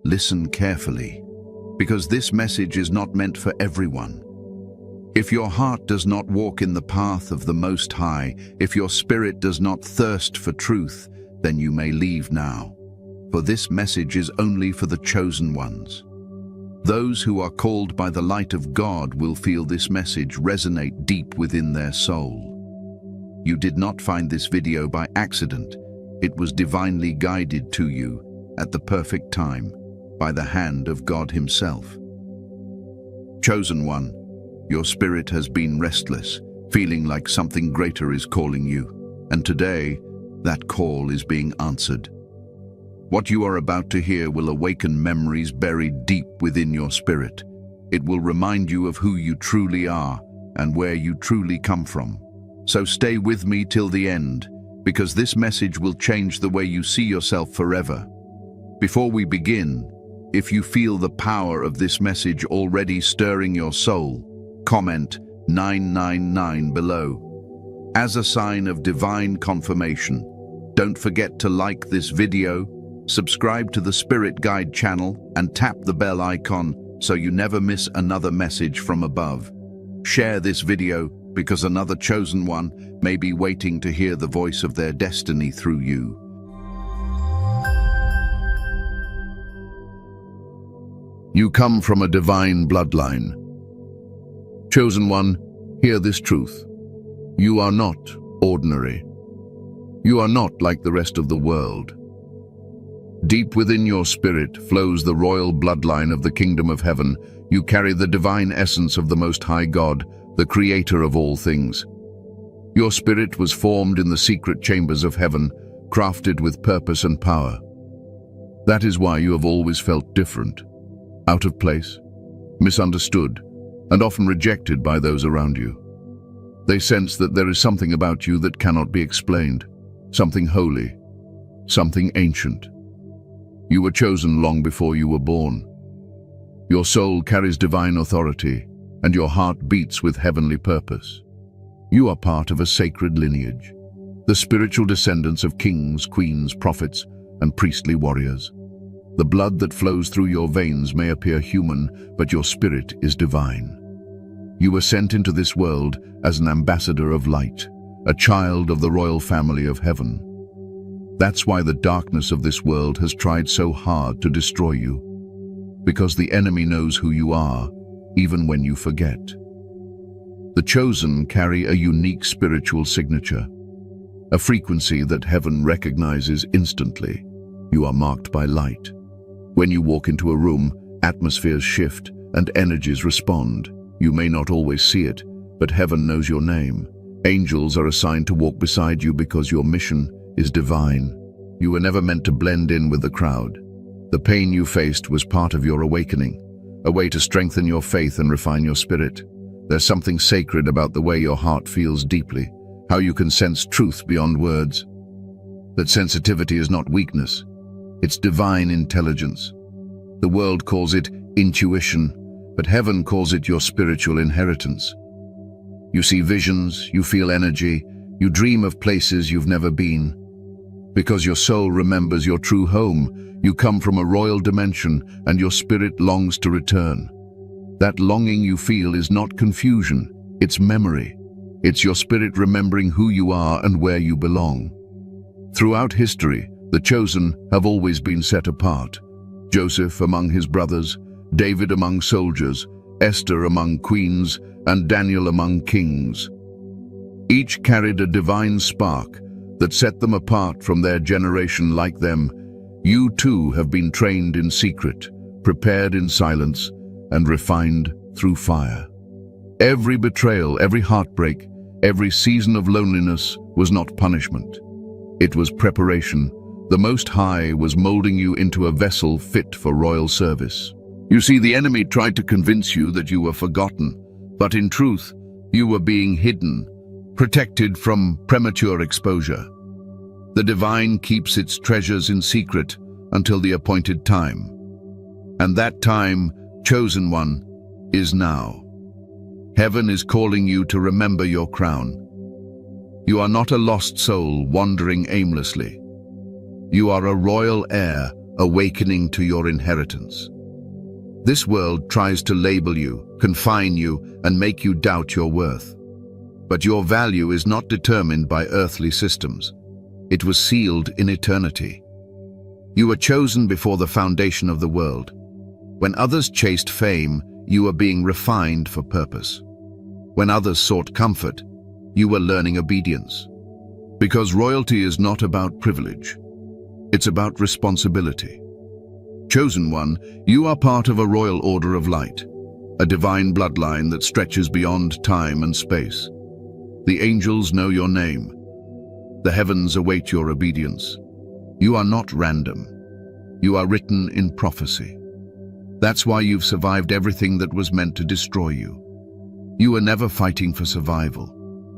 listen carefully, because this message is not meant for everyone. If your heart does not walk in the path of the Most High, if your spirit does not thirst for truth, then you may leave now. For this message is only for the chosen ones. Those who are called by the light of God will feel this message resonate deep within their soul. You did not find this video by accident. It was divinely guided to you at the perfect time by the hand of God Himself. Chosen one, your spirit has been restless, feeling like something greater is calling you, and today that call is being answered. What you are about to hear will awaken memories buried deep within your spirit. It will remind you of who you truly are and where you truly come from. So stay with me till the end, because this message will change the way you see yourself forever. Before we begin, if you feel the power of this message already stirring your soul, comment 999 below. As a sign of divine confirmation, don't forget to like this video, subscribe to the Spirit Guide channel, and tap the bell icon so you never miss another message from above. Share this video because another chosen one may be waiting to hear the voice of their destiny through you. You come from a divine bloodline. Chosen one, hear this truth. You are not ordinary. You are not like the rest of the world. Deep within your spirit flows the royal bloodline of the kingdom of heaven. You carry the divine essence of the Most High God, the creator of all things. Your spirit was formed in the secret chambers of heaven, crafted with purpose and power. That is why you have always felt different, out of place, misunderstood, and often rejected by those around you. They sense that there is something about you that cannot be explained, something holy, something ancient. You were chosen long before you were born. Your soul carries divine authority, and your heart beats with heavenly purpose. You are part of a sacred lineage, the spiritual descendants of kings, queens, prophets, and priestly warriors. The blood that flows through your veins may appear human, but your spirit is divine. You were sent into this world as an ambassador of light, a child of the royal family of heaven. That's why the darkness of this world has tried so hard to destroy you, because the enemy knows who you are, even when you forget. The chosen carry a unique spiritual signature, a frequency that heaven recognizes instantly. You are marked by light. When you walk into a room, atmospheres shift and energies respond. You may not always see it, but heaven knows your name. Angels are assigned to walk beside you because your mission is divine. You were never meant to blend in with the crowd. The pain you faced was part of your awakening, a way to strengthen your faith and refine your spirit. There's something sacred about the way your heart feels deeply, how you can sense truth beyond words. That sensitivity is not weakness, it's divine intelligence. The world calls it intuition, but heaven calls it your spiritual inheritance. You see visions, you feel energy, you dream of places you've never been. Because your soul remembers your true home, you come from a royal dimension and your spirit longs to return. That longing you feel is not confusion, it's memory. It's your spirit remembering who you are and where you belong. Throughout history, the chosen have always been set apart. Joseph among his brothers, David among soldiers, Esther among queens, and Daniel among kings. Each carried a divine spark that set them apart from their generation. Like them, you too have been trained in secret, prepared in silence, and refined through fire. Every betrayal, every heartbreak, every season of loneliness was not punishment. It was preparation. The Most High was molding you into a vessel fit for royal service. You see, the enemy tried to convince you that you were forgotten, but in truth, you were being hidden, protected from premature exposure. The divine keeps its treasures in secret until the appointed time. And that time, chosen one, is now. Heaven is calling you to remember your crown. You are not a lost soul wandering aimlessly. You are a royal heir awakening to your inheritance. This world tries to label you, confine you, and make you doubt your worth. But your value is not determined by earthly systems. It was sealed in eternity. You were chosen before the foundation of the world. When others chased fame, you were being refined for purpose. When others sought comfort, you were learning obedience. Because royalty is not about privilege. It's about responsibility. Chosen one, you are part of a royal order of light, a divine bloodline that stretches beyond time and space. The angels know your name. The heavens await your obedience. You are not random. You are written in prophecy. That's why you've survived everything that was meant to destroy you. You were never fighting for survival.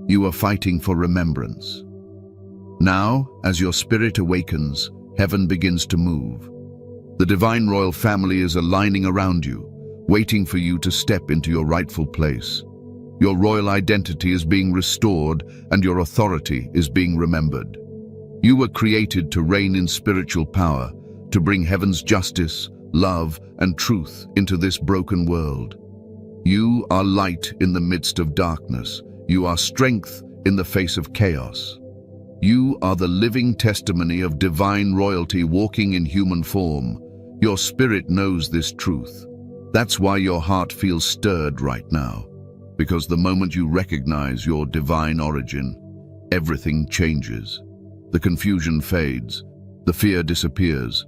You were fighting for remembrance. Now, as your spirit awakens, heaven begins to move. The divine royal family is aligning around you, waiting for you to step into your rightful place. Your royal identity is being restored and your authority is being remembered. You were created to reign in spiritual power, to bring heaven's justice, love, and truth into this broken world. You are light in the midst of darkness. You are strength in the face of chaos. You are the living testimony of divine royalty walking in human form. Your spirit knows this truth. That's why your heart feels stirred right now. Because the moment you recognize your divine origin, everything changes. The confusion fades, the fear disappears,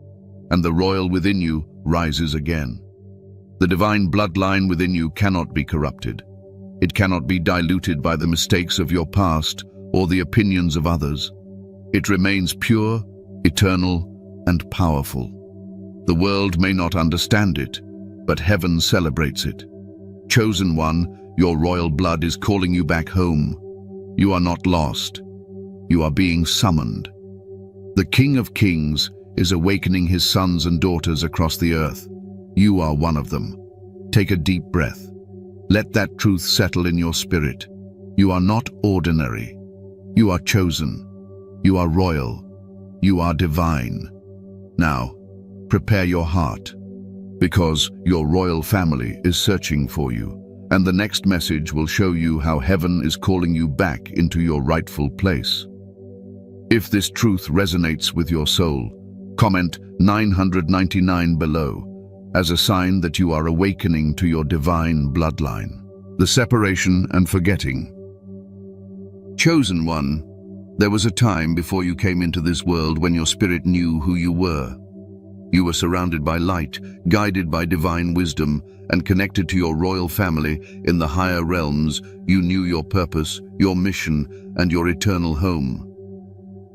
and the royal within you rises again. The divine bloodline within you cannot be corrupted. It cannot be diluted by the mistakes of your past or the opinions of others. It remains pure, eternal, and powerful. The world may not understand it, but heaven celebrates it. Chosen one, your royal blood is calling you back home. You are not lost. You are being summoned. The King of Kings is awakening his sons and daughters across the earth. You are one of them. Take a deep breath. Let that truth settle in your spirit. You are not ordinary. You are chosen. You are royal. You are divine. Now, prepare your heart, because your royal family is searching for you, and the next message will show you how heaven is calling you back into your rightful place. If this truth resonates with your soul, comment 999 below as a sign that you are awakening to your divine bloodline. The separation and forgetting. Chosen one, there was a time before you came into this world when your spirit knew who you were. You were surrounded by light, guided by divine wisdom, and connected to your royal family in the higher realms. You knew your purpose, your mission, and your eternal home.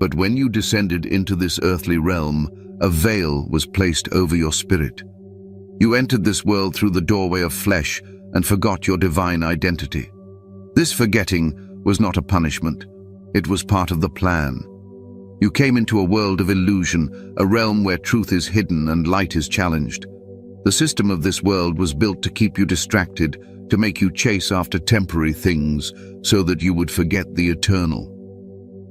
But when you descended into this earthly realm, a veil was placed over your spirit. You entered this world through the doorway of flesh and forgot your divine identity. This forgetting was not a punishment. It was part of the plan. You came into a world of illusion, a realm where truth is hidden and light is challenged. The system of this world was built to keep you distracted, to make you chase after temporary things so that you would forget the eternal.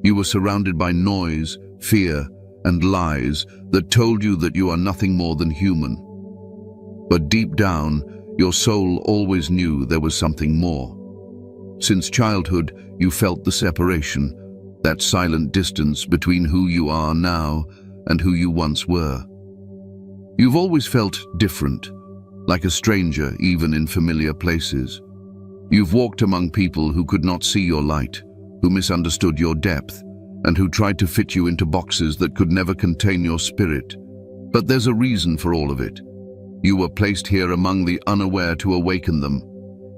You were surrounded by noise, fear, and lies that told you that you are nothing more than human. But deep down, your soul always knew there was something more. Since childhood, you felt the separation, that silent distance between who you are now and who you once were. You've always felt different, like a stranger even in familiar places. You've walked among people who could not see your light, who misunderstood your depth, and who tried to fit you into boxes that could never contain your spirit. But there's a reason for all of it. You were placed here among the unaware to awaken them.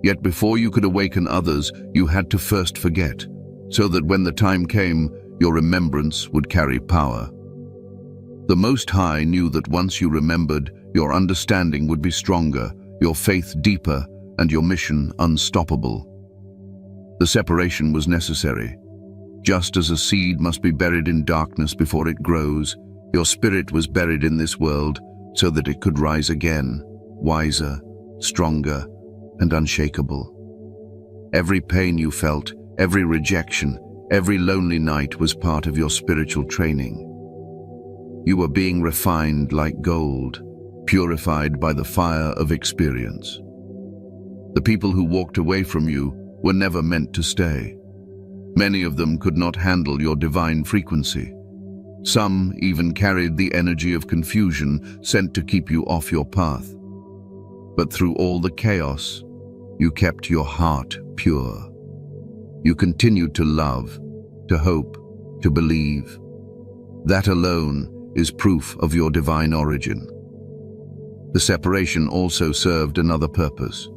Yet before you could awaken others, you had to first forget, so that when the time came, your remembrance would carry power. The Most High knew that once you remembered, your understanding would be stronger, your faith deeper, and your mission unstoppable. The separation was necessary. Just as a seed must be buried in darkness before it grows, your spirit was buried in this world so that it could rise again, wiser, stronger, and unshakable. Every pain you felt, every rejection, every lonely night was part of your spiritual training. You were being refined like gold, purified by the fire of experience. The people who walked away from you were never meant to stay. Many of them could not handle your divine frequency. Some even carried the energy of confusion sent to keep you off your path. But through all the chaos, you kept your heart pure. You continued to love, to hope, to believe. That alone is proof of your divine origin. The separation also served another purpose: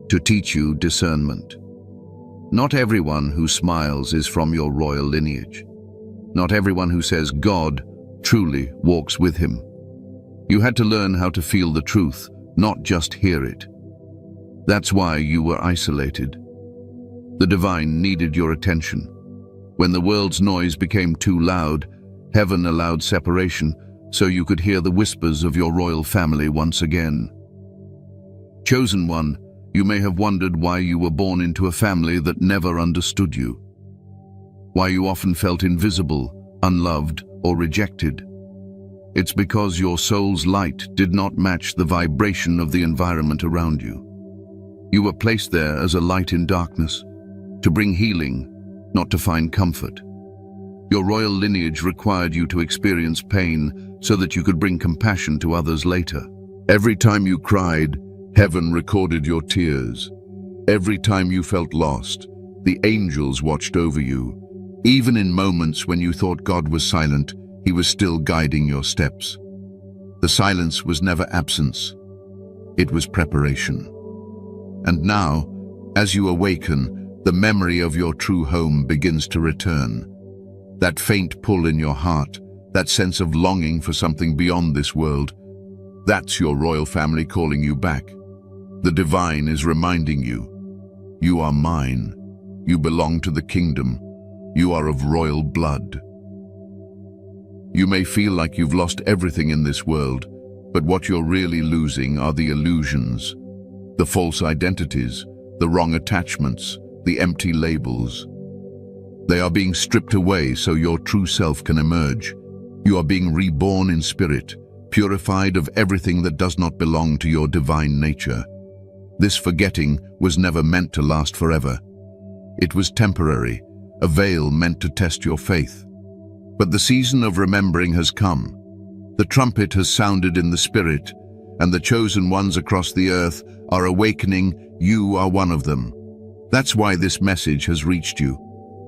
to teach you discernment. Not everyone who smiles is from your royal lineage. Not everyone who says God truly walks with him. You had to learn how to feel the truth, not just hear it. That's why you were isolated. The divine needed your attention. When the world's noise became too loud, heaven allowed separation so you could hear the whispers of your royal family once again. Chosen one, you may have wondered why you were born into a family that never understood you. Why you often felt invisible, unloved, or rejected. It's because your soul's light did not match the vibration of the environment around you. You were placed there as a light in darkness, to bring healing, not to find comfort. Your royal lineage required you to experience pain so that you could bring compassion to others later. Every time you cried, heaven recorded your tears. Every time you felt lost, the angels watched over you. Even in moments when you thought God was silent, he was still guiding your steps. The silence was never absence. It was preparation. And now, as you awaken, the memory of your true home begins to return. That faint pull in your heart, that sense of longing for something beyond this world, that's your royal family calling you back. The divine is reminding you, you are mine. You belong to the kingdom. You are of royal blood. You may feel like you've lost everything in this world, but what you're really losing are the illusions, the false identities, the wrong attachments, the empty labels. They are being stripped away so your true self can emerge. You are being reborn in spirit, purified of everything that does not belong to your divine nature. This forgetting was never meant to last forever. It was temporary, a veil meant to test your faith. But the season of remembering has come. The trumpet has sounded in the spirit, and the chosen ones across the earth are awakening. You are one of them. That's why this message has reached you.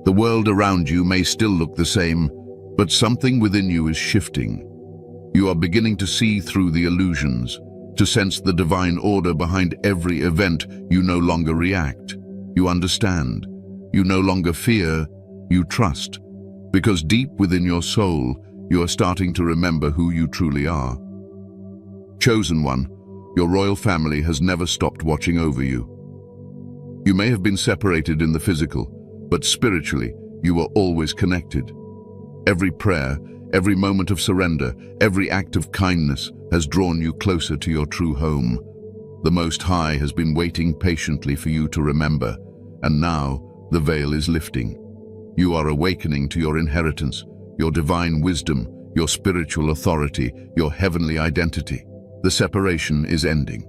The world around you may still look the same, but something within you is shifting. You are beginning to see through the illusions, to sense the divine order behind every event. You no longer react. You understand. You no longer fear. You trust. Because deep within your soul, you are starting to remember who you truly are. Chosen one, your royal family has never stopped watching over you. You may have been separated in the physical, but spiritually, you were always connected. Every prayer, every moment of surrender, every act of kindness has drawn you closer to your true home. The Most High has been waiting patiently for you to remember, and now the veil is lifting. You are awakening to your inheritance, your divine wisdom, your spiritual authority, your heavenly identity. The separation is ending.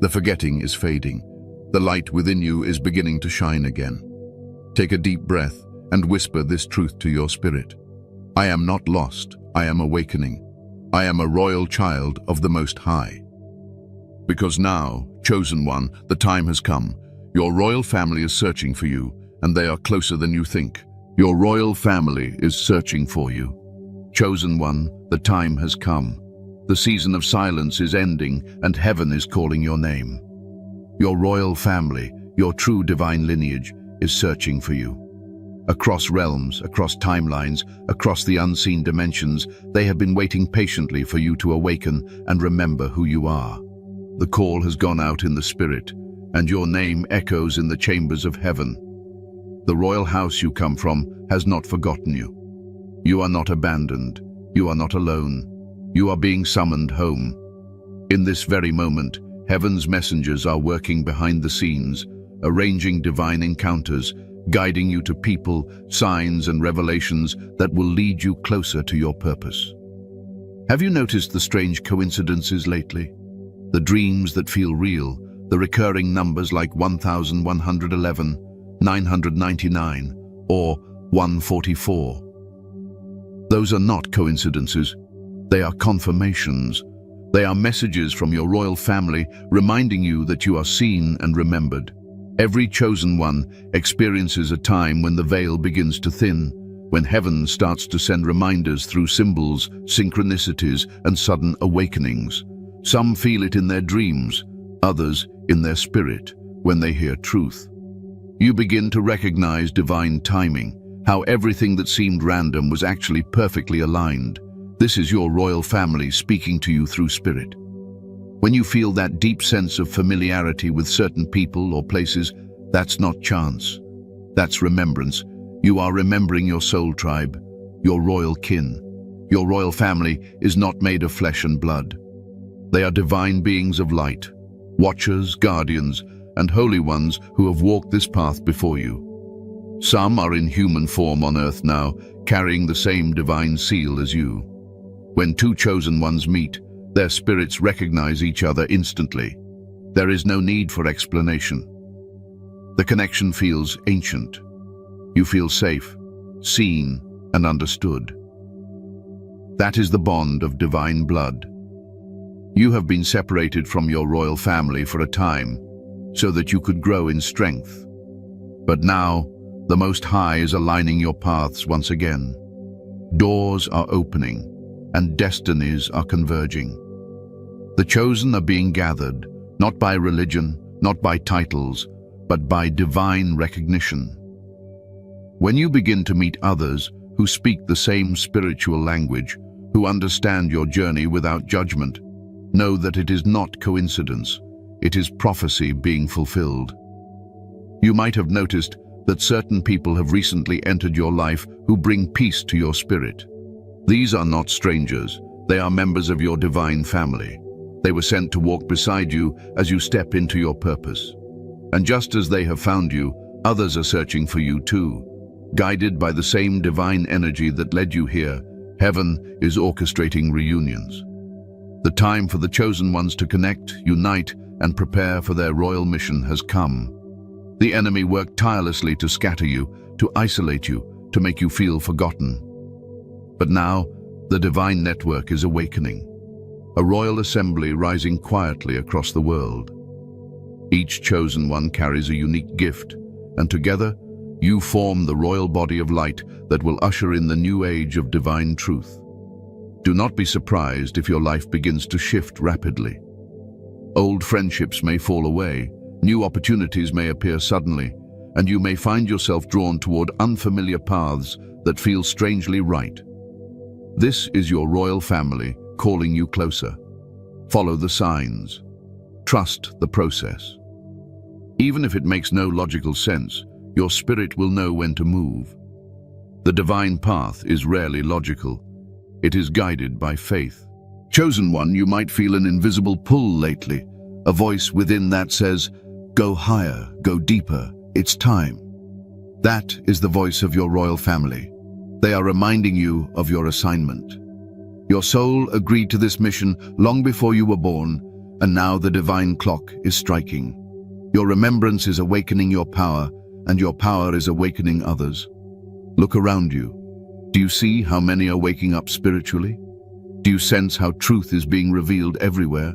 The forgetting is fading. The light within you is beginning to shine again. Take a deep breath and whisper this truth to your spirit. I am not lost, I am awakening. I am a royal child of the Most High. Because now, chosen one, the time has come. Your royal family is searching for you, and they are closer than you think. Your royal family is searching for you. Chosen one, the time has come. The season of silence is ending, and heaven is calling your name. Your royal family, your true divine lineage, is searching for you. Across realms, across timelines, across the unseen dimensions, they have been waiting patiently for you to awaken and remember who you are. The call has gone out in the spirit, and your name echoes in the chambers of heaven. The royal house you come from has not forgotten you. You are not abandoned. You are not alone. You are being summoned home. In this very moment, heaven's messengers are working behind the scenes, arranging divine encounters, guiding you to people, signs, and revelations that will lead you closer to your purpose. Have you noticed the strange coincidences lately? The dreams that feel real, the recurring numbers like 1111, 999, or 144. Those are not coincidences. They are confirmations. They are messages from your royal family reminding you that you are seen and remembered. Every chosen one experiences a time when the veil begins to thin, when heaven starts to send reminders through symbols, synchronicities, and sudden awakenings. Some feel it in their dreams, others in their spirit when they hear truth. You begin to recognize divine timing, how everything that seemed random was actually perfectly aligned. This is your royal family speaking to you through spirit. When you feel that deep sense of familiarity with certain people or places, that's not chance. That's remembrance. You are remembering your soul tribe, your royal kin. Your royal family is not made of flesh and blood. They are divine beings of light, watchers, guardians, and holy ones who have walked this path before you. Some are in human form on earth now, carrying the same divine seal as you. When two chosen ones meet, their spirits recognize each other instantly. There is no need for explanation. The connection feels ancient. You feel safe, seen, and understood. That is the bond of divine blood. You have been separated from your royal family for a time, so that you could grow in strength. But now, the Most High is aligning your paths once again. Doors are opening, and destinies are converging. The chosen are being gathered, not by religion, not by titles, but by divine recognition. When you begin to meet others who speak the same spiritual language, who understand your journey without judgment, know that it is not coincidence, it is prophecy being fulfilled. You might have noticed that certain people have recently entered your life who bring peace to your spirit. These are not strangers, they are members of your divine family. They were sent to walk beside you as you step into your purpose. And just as they have found you, others are searching for you too. Guided by the same divine energy that led you here, heaven is orchestrating reunions. The time for the chosen ones to connect, unite, and prepare for their royal mission has come. The enemy worked tirelessly to scatter you, to isolate you, to make you feel forgotten. But now, the divine network is awakening. A royal assembly rising quietly across the world. Each chosen one carries a unique gift, and together, you form the royal body of light that will usher in the new age of divine truth. Do not be surprised if your life begins to shift rapidly. Old friendships may fall away, new opportunities may appear suddenly, and you may find yourself drawn toward unfamiliar paths that feel strangely right. This is your royal family calling you closer. Follow the signs. Trust the process. Even if it makes no logical sense, your spirit will know when to move. The divine path is rarely logical. It is guided by faith. Chosen one, you might feel an invisible pull lately, a voice within that says, "Go higher, go deeper, it's time." That is the voice of your royal family. They are reminding you of your assignment. Your soul agreed to this mission long before you were born, and now the divine clock is striking. Your remembrance is awakening your power, and your power is awakening others. Look around you. Do you see how many are waking up spiritually? Do you sense how truth is being revealed everywhere?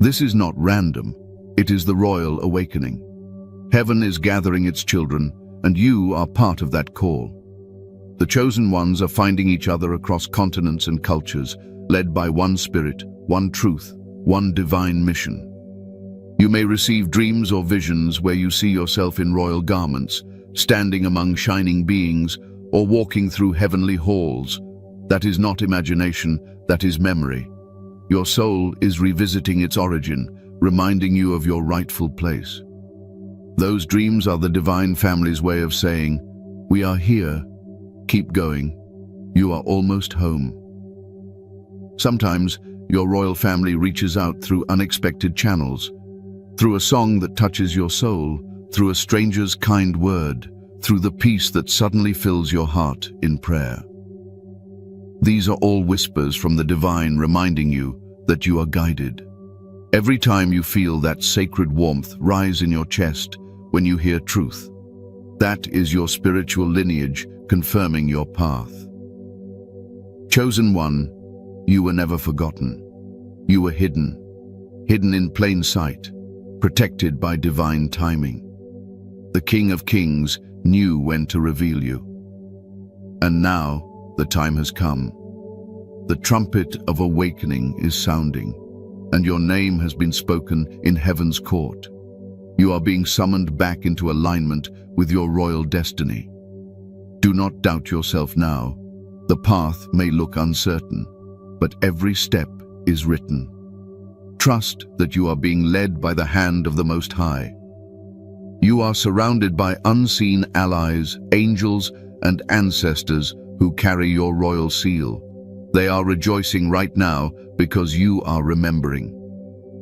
This is not random. It is the royal awakening. Heaven is gathering its children, and you are part of that call. The chosen ones are finding each other across continents and cultures, led by one spirit, one truth, one divine mission. You may receive dreams or visions where you see yourself in royal garments, standing among shining beings, or walking through heavenly halls. That is not imagination, that is memory. Your soul is revisiting its origin, reminding you of your rightful place. Those dreams are the divine family's way of saying, "We are here. Keep going. You are almost home." Sometimes, your royal family reaches out through unexpected channels, through a song that touches your soul, through a stranger's kind word, through the peace that suddenly fills your heart in prayer. These are all whispers from the divine reminding you that you are guided. Every time you feel that sacred warmth rise in your chest when you hear truth, that is your spiritual lineage confirming your path. Chosen one, you were never forgotten. You were hidden in plain sight, protected by divine timing. The King of Kings knew when to reveal you. And now the time has come. The trumpet of awakening is sounding, and your name has been spoken in heaven's court. You are being summoned back into alignment with your royal destiny. Do not doubt yourself now. The path may look uncertain, but every step is written. Trust that you are being led by the hand of the Most High. You are surrounded by unseen allies, angels, and ancestors who carry your royal seal. They are rejoicing right now because you are remembering.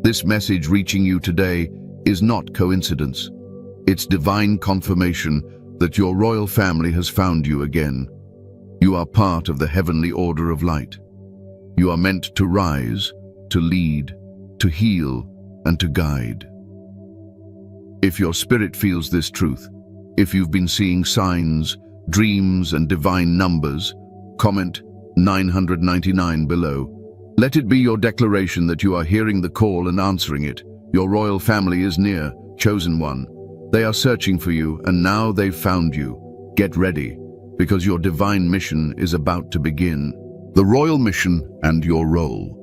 This message reaching you today is not coincidence. It's divine confirmation that your royal family has found you again. You are part of the heavenly order of light. You are meant to rise, to lead, to heal, and to guide. If your spirit feels this truth, if you've been seeing signs, dreams, and divine numbers, comment 999 below. Let it be your declaration that you are hearing the call and answering it. Your royal family is near, chosen one. They are searching for you, and now they've found you. Get ready, because your divine mission is about to begin. The royal mission and your role.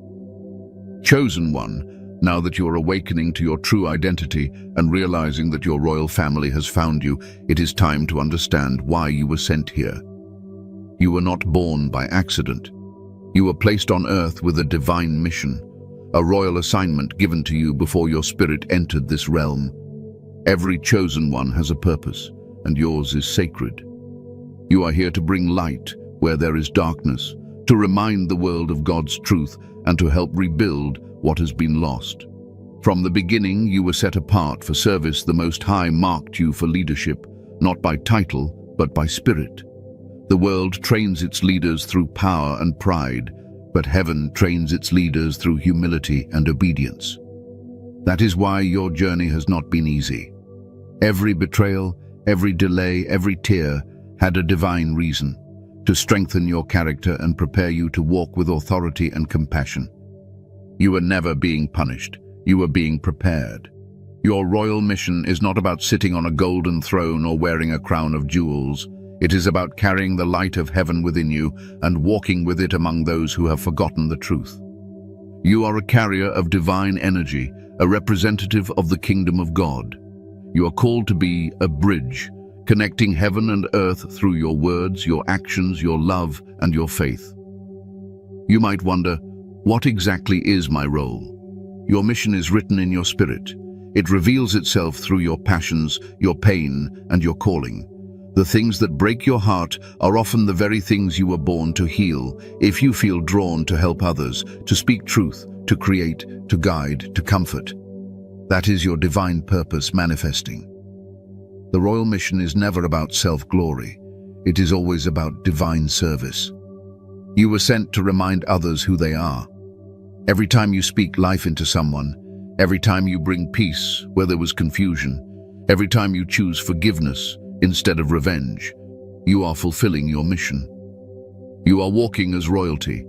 Chosen one, now that you are awakening to your true identity and realizing that your royal family has found you, it is time to understand why you were sent here. You were not born by accident. You were placed on earth with a divine mission, a royal assignment given to you before your spirit entered this realm. Every chosen one has a purpose, and yours is sacred. You are here to bring light where there is darkness, to remind the world of God's truth, and to help rebuild what has been lost. From the beginning, you were set apart for service. The Most High marked you for leadership, not by title, but by spirit. The world trains its leaders through power and pride, but heaven trains its leaders through humility and obedience. That is why your journey has not been easy. Every betrayal, every delay, every tear had a divine reason, to strengthen your character and prepare you to walk with authority and compassion. You were never being punished, you were being prepared. Your royal mission is not about sitting on a golden throne or wearing a crown of jewels. It is about carrying the light of heaven within you and walking with it among those who have forgotten the truth. You are a carrier of divine energy, a representative of the kingdom of God. You are called to be a bridge, connecting heaven and earth through your words, your actions, your love, and your faith. You might wonder, what exactly is my role? Your mission is written in your spirit. It reveals itself through your passions, your pain, and your calling. The things that break your heart are often the very things you were born to heal. If you feel drawn to help others, to speak truth, to create, to guide, to comfort, that is your divine purpose manifesting. The royal mission is never about self-glory. It is always about divine service. You were sent to remind others who they are. Every time you speak life into someone, every time you bring peace where there was confusion, every time you choose forgiveness instead of revenge, you are fulfilling your mission. You are walking as royalty,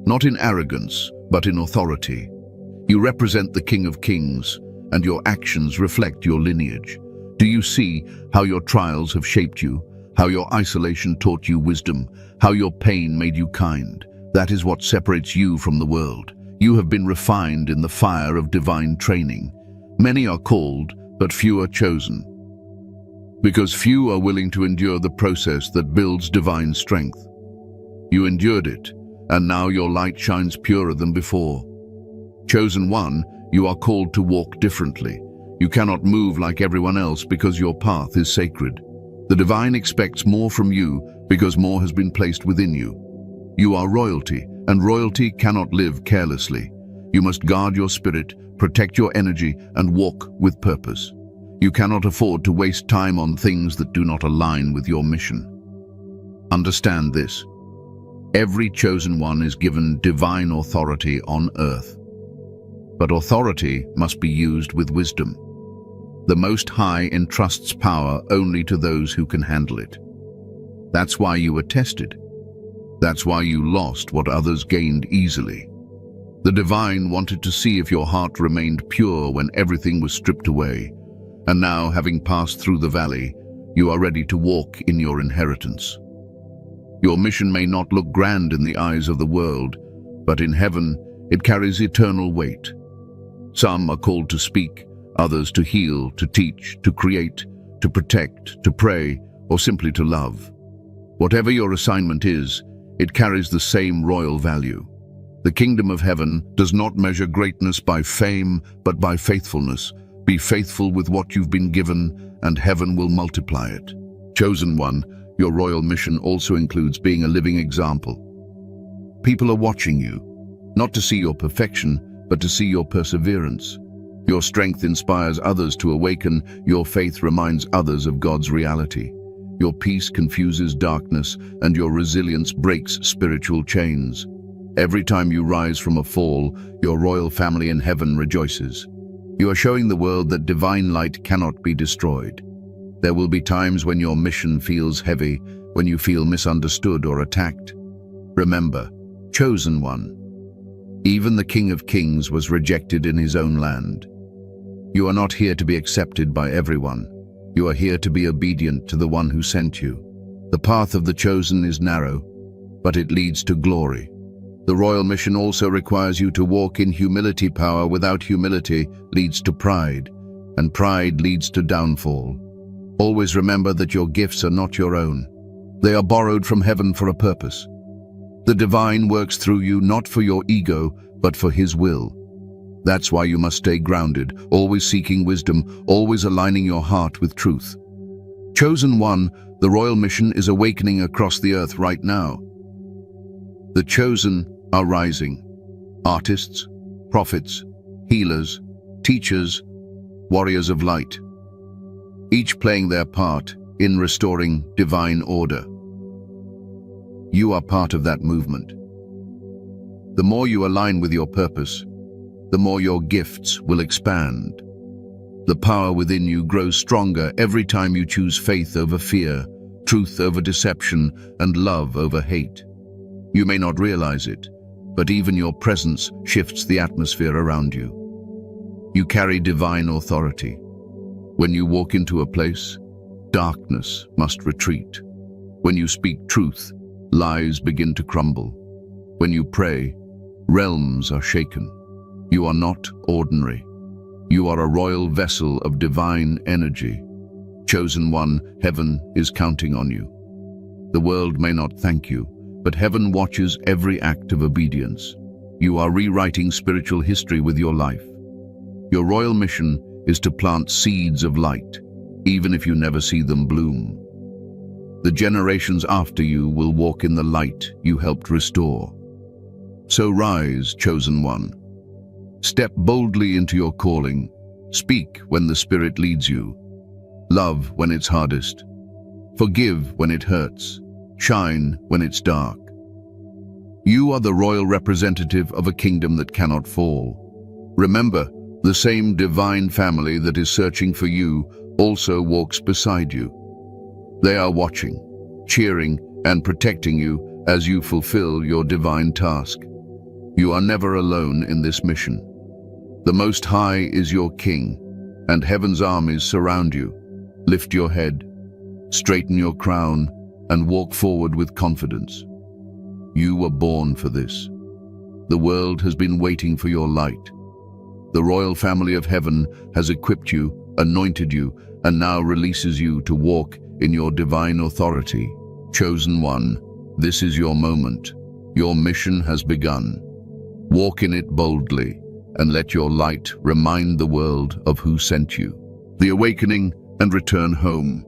not in arrogance, but in authority. You represent the King of Kings, and your actions reflect your lineage. Do you see how your trials have shaped you, how your isolation taught you wisdom, how your pain made you kind? That is what separates you from the world. You have been refined in the fire of divine training. Many are called, but few are chosen. Because few are willing to endure the process that builds divine strength. You endured it, and now your light shines purer than before. Chosen one, you are called to walk differently. You cannot move like everyone else because your path is sacred. The divine expects more from you because more has been placed within you. You are royalty, and royalty cannot live carelessly. You must guard your spirit, protect your energy, and walk with purpose. You cannot afford to waste time on things that do not align with your mission. Understand this. Every chosen one is given divine authority on earth. But authority must be used with wisdom. The Most High entrusts power only to those who can handle it. That's why you were tested. That's why you lost what others gained easily. The divine wanted to see if your heart remained pure when everything was stripped away. And now, having passed through the valley, you are ready to walk in your inheritance. Your mission may not look grand in the eyes of the world, but in heaven it carries eternal weight. Some are called to speak, others to heal, to teach, to create, to protect, to pray, or simply to love. Whatever your assignment is, it carries the same royal value. The kingdom of heaven does not measure greatness by fame, but by faithfulness. Be faithful with what you've been given, and heaven will multiply it. Chosen one, your royal mission also includes being a living example. People are watching you, not to see your perfection, but to see your perseverance. Your strength inspires others to awaken, your faith reminds others of God's reality. Your peace confuses darkness, and your resilience breaks spiritual chains. Every time you rise from a fall, your royal family in heaven rejoices. You are showing the world that divine light cannot be destroyed. There will be times when your mission feels heavy, when you feel misunderstood or attacked. Remember, chosen one. Even the King of Kings was rejected in his own land. You are not here to be accepted by everyone. You are here to be obedient to the one who sent you. The path of the chosen is narrow, but it leads to glory. The royal mission also requires you to walk in humility. Power without humility leads to pride, and pride leads to downfall. Always remember that your gifts are not your own. They are borrowed from heaven for a purpose. The divine works through you not for your ego, but for his will. That's why you must stay grounded, always seeking wisdom, always aligning your heart with truth. Chosen one, the royal mission is awakening across the earth right now. The chosen are rising. Artists, prophets, healers, teachers, warriors of light. Each playing their part in restoring divine order. You are part of that movement. The more you align with your purpose, the more your gifts will expand. The power within you grows stronger every time you choose faith over fear, truth over deception, and love over hate. You may not realize it, but even your presence shifts the atmosphere around you. You carry divine authority. When you walk into a place, darkness must retreat. When you speak truth, lies begin to crumble. When you pray, realms are shaken. You are not ordinary. You are a royal vessel of divine energy. Chosen one, heaven is counting on you. The world may not thank you, but heaven watches every act of obedience. You are rewriting spiritual history with your life. Your royal mission is to plant seeds of light, even if you never see them bloom. The generations after you will walk in the light you helped restore. So rise, chosen one. Step boldly into your calling. Speak when the Spirit leads you. Love when it's hardest. Forgive when it hurts. Shine when it's dark. You are the royal representative of a kingdom that cannot fall. Remember, the same divine family that is searching for you also walks beside you. They are watching, cheering, and protecting you as you fulfill your divine task. You are never alone in this mission. The Most High is your King, and heaven's armies surround you. Lift your head, straighten your crown, and walk forward with confidence. You were born for this. The world has been waiting for your light. The royal family of heaven has equipped you, anointed you, and now releases you to walk in your divine authority. Chosen one, this is your moment. Your mission has begun. Walk in it boldly, and let your light remind the world of who sent you. The awakening and return home.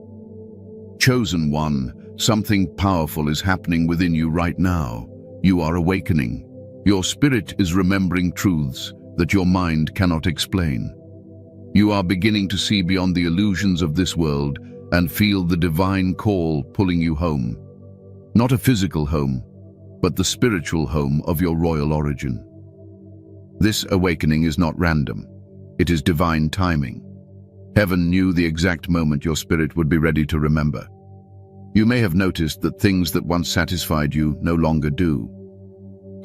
Chosen one, something powerful is happening within you right now. You are awakening. Your spirit is remembering truths that your mind cannot explain. You are beginning to see beyond the illusions of this world and feel the divine call pulling you home. Not a physical home, but the spiritual home of your royal origin. This awakening is not random. It is divine timing. Heaven knew the exact moment your spirit would be ready to remember. You may have noticed that things that once satisfied you no longer do.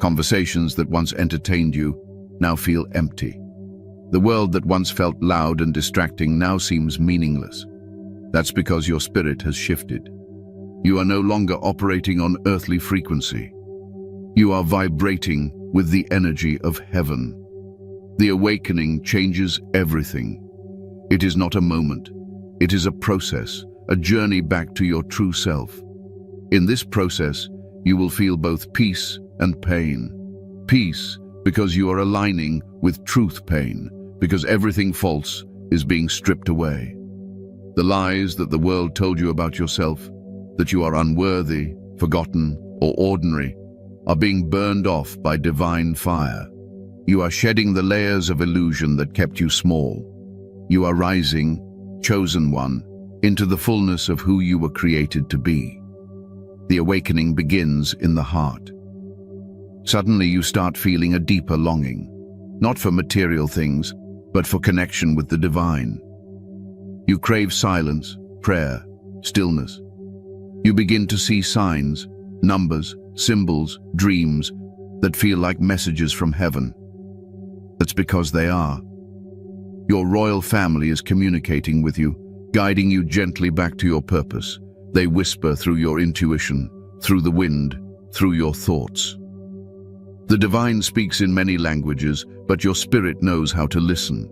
Conversations that once entertained you now feel empty. The world that once felt loud and distracting now seems meaningless. That's because your spirit has shifted. You are no longer operating on earthly frequency. You are vibrating with the energy of heaven. The awakening changes everything. It is not a moment. It is a process, a journey back to your true self. In this process, you will feel both peace and pain. Peace, because you are aligning with truth pain, because everything false is being stripped away. The lies that the world told you about yourself, that you are unworthy, forgotten, or ordinary, are being burned off by divine fire. You are shedding the layers of illusion that kept you small. You are rising, chosen one, into the fullness of who you were created to be. The awakening begins in the heart. Suddenly you start feeling a deeper longing, not for material things, but for connection with the divine. You crave silence, prayer, stillness. You begin to see signs, numbers, symbols, dreams that feel like messages from heaven. That's because they are. Your royal family is communicating with you, guiding you gently back to your purpose. They whisper through your intuition, through the wind, through your thoughts. The divine speaks in many languages, but your spirit knows how to listen.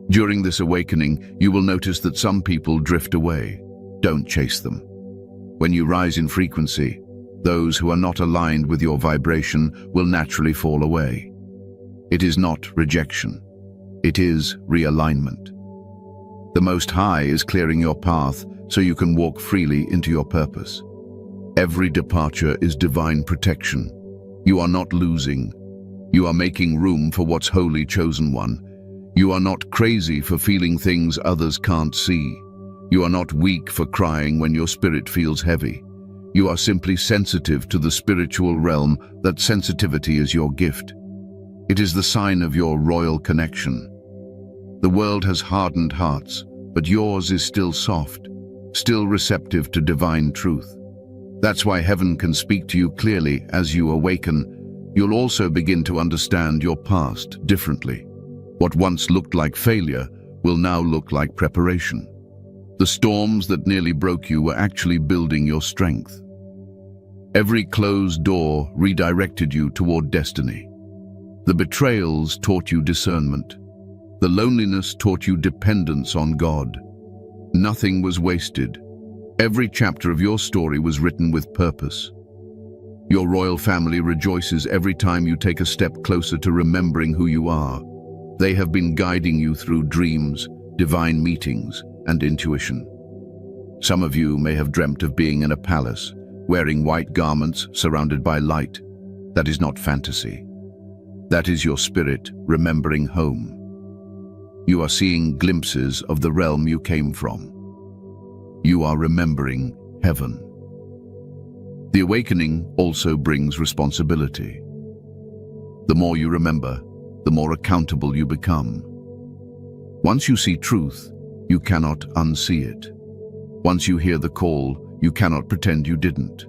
During this awakening, you will notice that some people drift away. Don't chase them. When you rise in frequency, those who are not aligned with your vibration will naturally fall away. It is not rejection. It is realignment. The Most High is clearing your path so you can walk freely into your purpose. Every departure is divine protection. You are not losing. You are making room for what's holy, chosen one. You are not crazy for feeling things others can't see. You are not weak for crying when your spirit feels heavy. You are simply sensitive to the spiritual realm. That sensitivity is your gift. It is the sign of your royal connection. The world has hardened hearts, but yours is still soft, still receptive to divine truth. That's why heaven can speak to you clearly as you awaken. You'll also begin to understand your past differently. What once looked like failure will now look like preparation. The storms that nearly broke you were actually building your strength. Every closed door redirected you toward destiny. The betrayals taught you discernment. The loneliness taught you dependence on God. Nothing was wasted. Every chapter of your story was written with purpose. Your royal family rejoices every time you take a step closer to remembering who you are. They have been guiding you through dreams, divine meetings, and intuition. Some of you may have dreamt of being in a palace, wearing white garments surrounded by light. That is not fantasy. That is your spirit remembering home. You are seeing glimpses of the realm you came from. You are remembering heaven. The awakening also brings responsibility. The more you remember, the more accountable you become. Once you see truth, you cannot unsee it. Once you hear the call, you cannot pretend you didn't.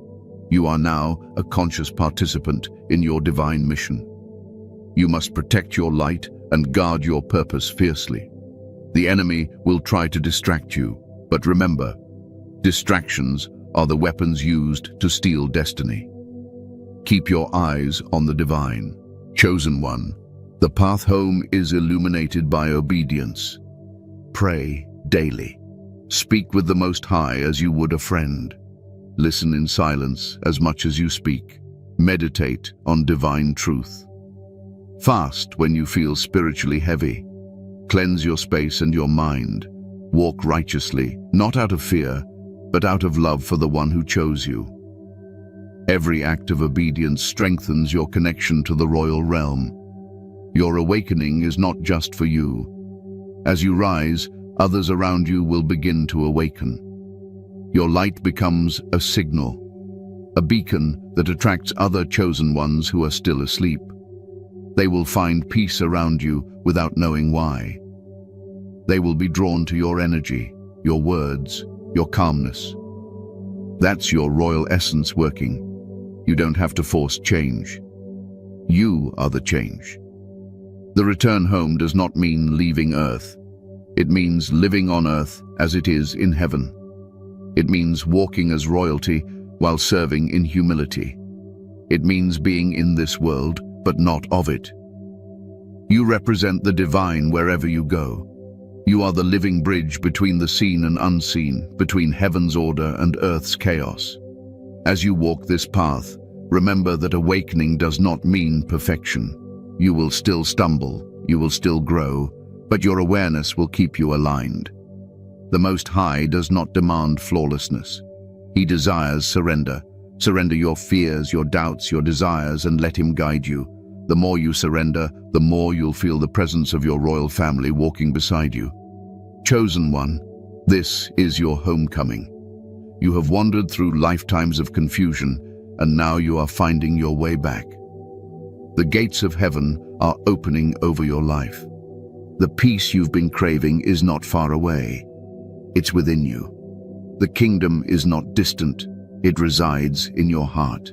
You are now a conscious participant in your divine mission. You must protect your light and guard your purpose fiercely. The enemy will try to distract you, but remember, distractions are the weapons used to steal destiny. Keep your eyes on the divine. Chosen one, the path home is illuminated by obedience. Pray daily. Speak with the Most High as you would a friend. Listen in silence as much as you speak. Meditate on divine truth. Fast when you feel spiritually heavy. Cleanse your space and your mind. Walk righteously, not out of fear, but out of love for the one who chose you. Every act of obedience strengthens your connection to the royal realm. Your awakening is not just for you. As you rise, others around you will begin to awaken. Your light becomes a a beacon that attracts other chosen ones who are still asleep. They will find peace around you without knowing why. They will be drawn to your energy, your words, your calmness. That's your royal essence working. You don't have to force change. You are the change. The return home does not mean leaving Earth. It means living on Earth as it is in heaven. It means walking as royalty while serving in humility. It means being in this world, but not of it. You represent the divine wherever you go. You are the living bridge between the seen and unseen, between heaven's order and earth's chaos. As you walk this path, remember that awakening does not mean perfection. You will still stumble, you will still grow, but your awareness will keep you aligned. The Most High does not demand flawlessness. He desires surrender. Surrender your fears, your doubts, your desires, and let Him guide you. The more you surrender, the more you'll feel the presence of your royal family walking beside you. Chosen one, this is your homecoming. You have wandered through lifetimes of confusion, and now you are finding your way back. The gates of heaven are opening over your life. The peace you've been craving is not far away. It's within you. The kingdom is not distant. It resides in your heart.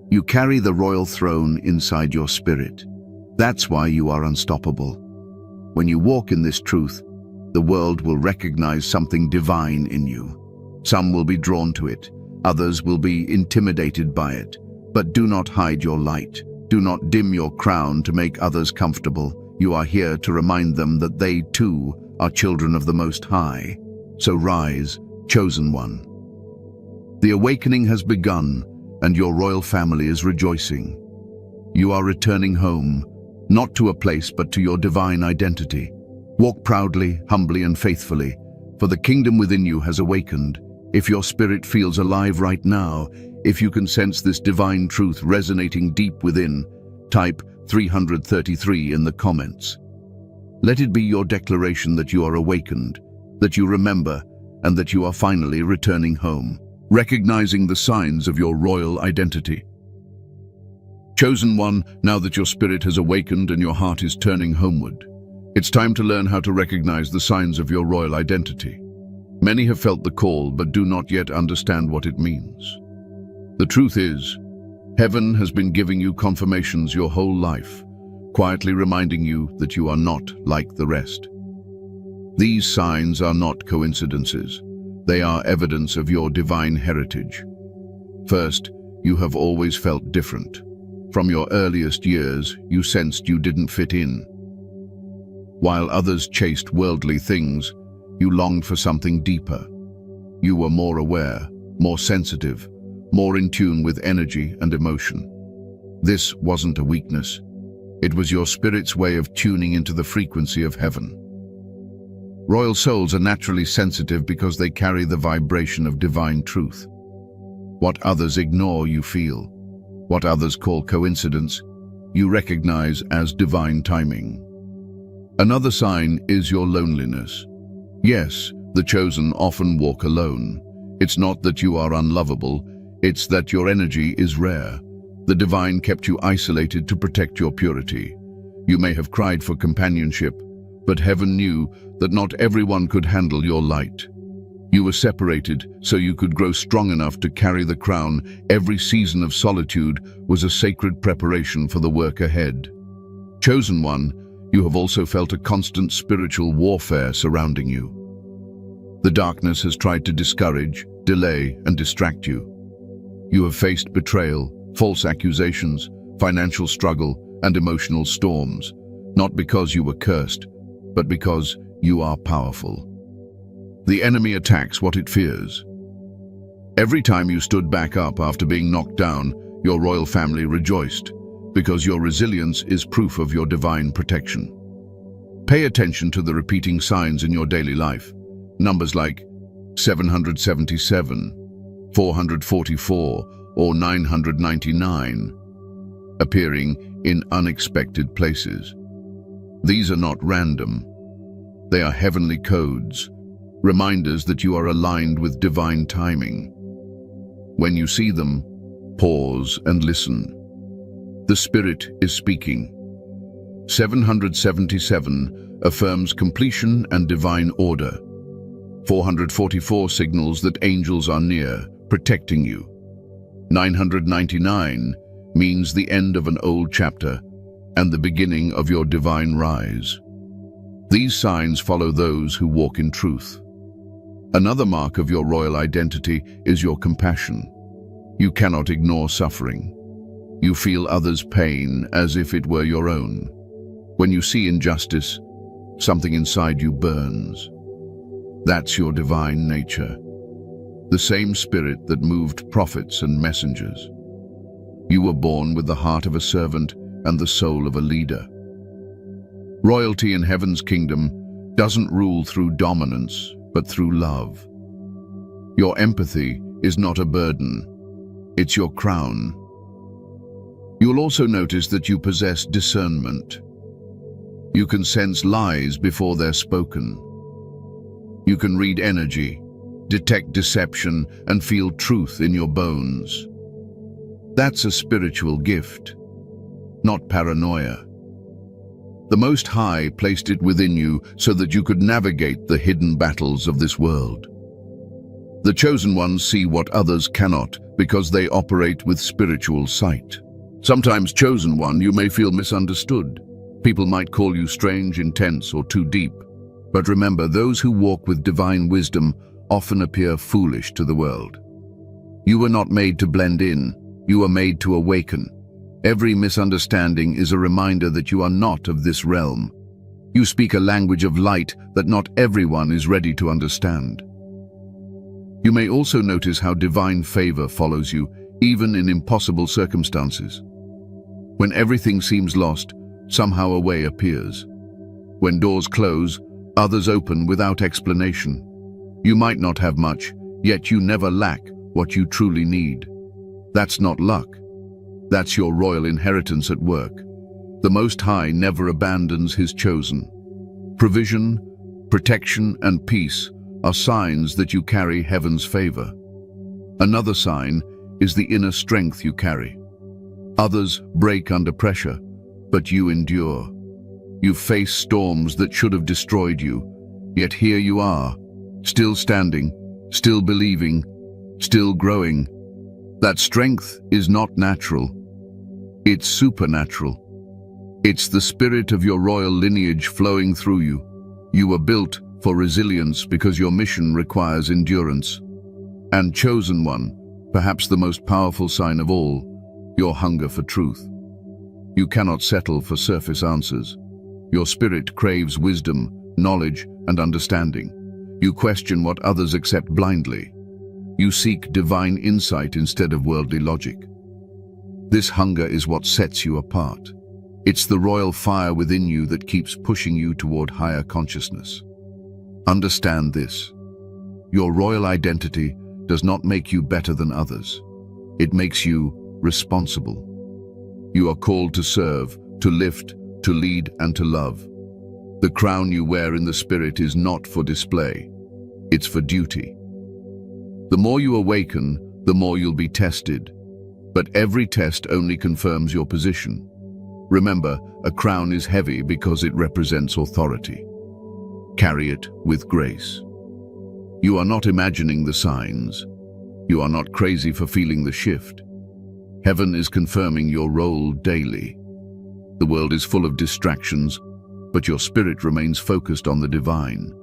You carry the royal throne inside your spirit. That's why you are unstoppable. When you walk in this truth, the world will recognize something divine in you. Some will be drawn to it. Others will be intimidated by it. But do not hide your light. Do not dim your crown to make others comfortable. You are here to remind them that they too are children of the Most High. So rise, chosen one. The awakening has begun, and your royal family is rejoicing. You are returning home, not to a place but to your divine identity. Walk proudly, humbly, and faithfully, for the kingdom within you has awakened. If your spirit feels alive right now, if you can sense this divine truth resonating deep within, type 333 in the comments. Let it be your declaration that you are awakened, that you remember, and that you are finally returning home, recognizing the signs of your royal identity. Chosen one, now that your spirit has awakened and your heart is turning homeward, it's time to learn how to recognize the signs of your royal identity. Many have felt the call but do not yet understand what it means. The truth is, heaven has been giving you confirmations your whole life, quietly reminding you that you are not like the rest. These signs are not coincidences. They are evidence of your divine heritage. First, you have always felt different. From your earliest years, you sensed you didn't fit in. While others chased worldly things, you longed for something deeper. You were more aware, more sensitive, more in tune with energy and emotion. This wasn't a weakness. It was your spirit's way of tuning into the frequency of heaven. Royal souls are naturally sensitive because they carry the vibration of divine truth. What others ignore, you feel. What others call coincidence, you recognize as divine timing. Another sign is your loneliness. Yes, the chosen often walk alone. It's not that you are unlovable, it's that your energy is rare. The divine kept you isolated to protect your purity. You may have cried for companionship, but heaven knew that not everyone could handle your light. You were separated so you could grow strong enough to carry the crown. Every season of solitude was a sacred preparation for the work ahead. Chosen one, you have also felt a constant spiritual warfare surrounding you. The darkness has tried to discourage, delay, and distract you. You have faced betrayal, false accusations, financial struggle, and emotional storms, not because you were cursed, but because you are powerful. The enemy attacks what it fears. Every time you stood back up after being knocked down, your royal family rejoiced, because your resilience is proof of your divine protection. Pay attention to the repeating signs in your daily life. Numbers like 777, 444, or 999, appearing in unexpected places. These are not random. They are heavenly codes, reminders that you are aligned with divine timing. When you see them, pause and listen. The Spirit is speaking. 777 affirms completion and divine order. 444 signals that angels are near, protecting you. 999 means the end of an old chapter and the beginning of your divine rise. These signs follow those who walk in truth. Another mark of your royal identity is your compassion. You cannot ignore suffering. You feel others' pain as if it were your own. When you see injustice, something inside you burns. That's your divine nature, the same spirit that moved prophets and messengers. You were born with the heart of a servant and the soul of a leader. Royalty in heaven's kingdom doesn't rule through dominance, but through love. Your empathy is not a burden, it's your crown. You'll also notice that you possess discernment. You can sense lies before they're spoken. You can read energy, detect deception, and feel truth in your bones. That's a spiritual gift, not paranoia. The Most High placed it within you so that you could navigate the hidden battles of this world. The chosen ones see what others cannot because they operate with spiritual sight. Sometimes, chosen one, you may feel misunderstood. People might call you strange, intense, or too deep. But remember, those who walk with divine wisdom often appear foolish to the world. You were not made to blend in, you were made to awaken. Every misunderstanding is a reminder that you are not of this realm. You speak a language of light that not everyone is ready to understand. You may also notice how divine favor follows you, even in impossible circumstances. When everything seems lost, somehow a way appears. When doors close, others open without explanation. You might not have much, yet you never lack what you truly need. That's not luck. That's your royal inheritance at work. The Most High never abandons his chosen. Provision, protection, and peace are signs that you carry heaven's favor. Another sign is the inner strength you carry. Others break under pressure, but you endure. You face storms that should have destroyed you, yet here you are, still standing, still believing, still growing. That strength is not natural. It's supernatural. It's the spirit of your royal lineage flowing through you. You were built for resilience because your mission requires endurance. And chosen one, perhaps the most powerful sign of all, your hunger for truth. You cannot settle for surface answers. Your spirit craves wisdom, knowledge, and understanding. You question what others accept blindly. You seek divine insight instead of worldly logic. This hunger is what sets you apart. It's the royal fire within you that keeps pushing you toward higher consciousness. Understand this. Your royal identity does not make you better than others. It makes you responsible. You are called to serve, to lift, to lead, and to love. The crown you wear in the spirit is not for display. It's for duty. The more you awaken, the more you'll be tested. But every test only confirms your position. Remember, a crown is heavy because it represents authority. Carry it with grace. You are not imagining the signs. You are not crazy for feeling the shift. Heaven is confirming your role daily. The world is full of distractions, but your spirit remains focused on the divine.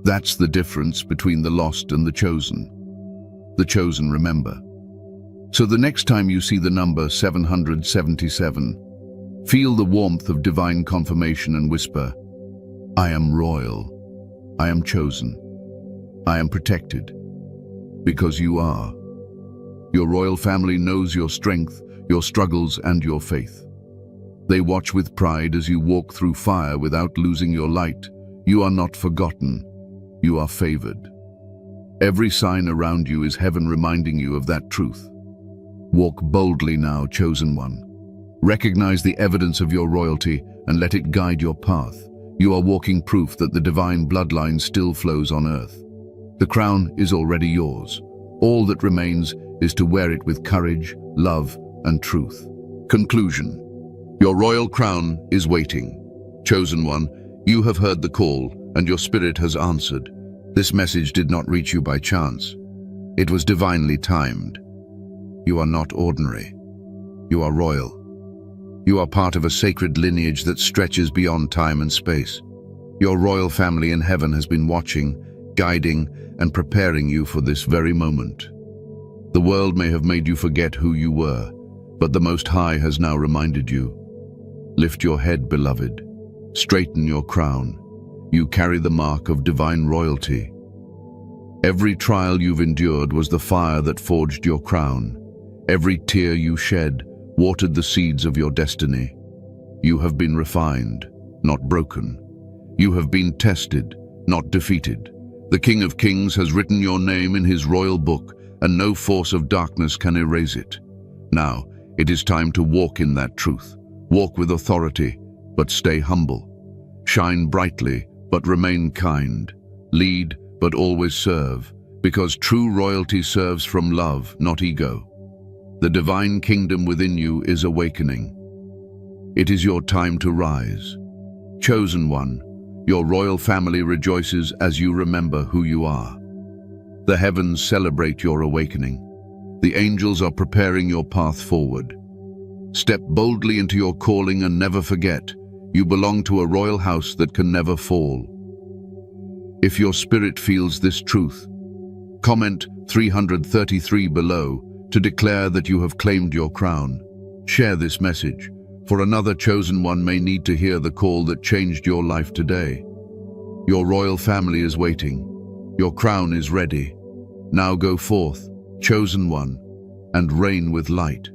That's the difference between the lost and the chosen. The chosen remember. So the next time you see the number 777, feel the warmth of divine confirmation and whisper, I am royal. I am chosen. I am protected. Because you are. Your royal family knows your strength, your struggles, and your faith. They watch with pride as you walk through fire without losing your light. You are not forgotten. You are favored. Every sign around you is heaven reminding you of that truth. Walk boldly now, chosen one. Recognize the evidence of your royalty and let it guide your path. You are walking proof that the divine bloodline still flows on earth. The crown is already yours. All that remains is to wear it with courage, love, and truth. Conclusion. Your royal crown is waiting. Chosen one, you have heard the call, and your spirit has answered. This message did not reach you by chance. It was divinely timed. You are not ordinary. You are royal. You are part of a sacred lineage that stretches beyond time and space. Your royal family in heaven has been watching, guiding, and preparing you for this very moment. The world may have made you forget who you were, but the Most High has now reminded you. Lift your head, beloved. Straighten your crown. You carry the mark of divine royalty. Every trial you've endured was the fire that forged your crown. Every tear you shed watered the seeds of your destiny. You have been refined, not broken. You have been tested, not defeated. The King of Kings has written your name in his royal book, and no force of darkness can erase it. Now, it is time to walk in that truth. Walk with authority, but stay humble. Shine brightly, but remain kind. Lead, but always serve, because true royalty serves from love, not ego. The divine kingdom within you is awakening. It is your time to rise. Chosen one, your royal family rejoices as you remember who you are. The heavens celebrate your awakening. The angels are preparing your path forward. Step boldly into your calling and never forget, you belong to a royal house that can never fall. If your spirit feels this truth, comment 333 below to declare that you have claimed your crown. Share this message, for another chosen one may need to hear the call that changed your life today. Your royal family is waiting. Your crown is ready. Now go forth, chosen one, and reign with light.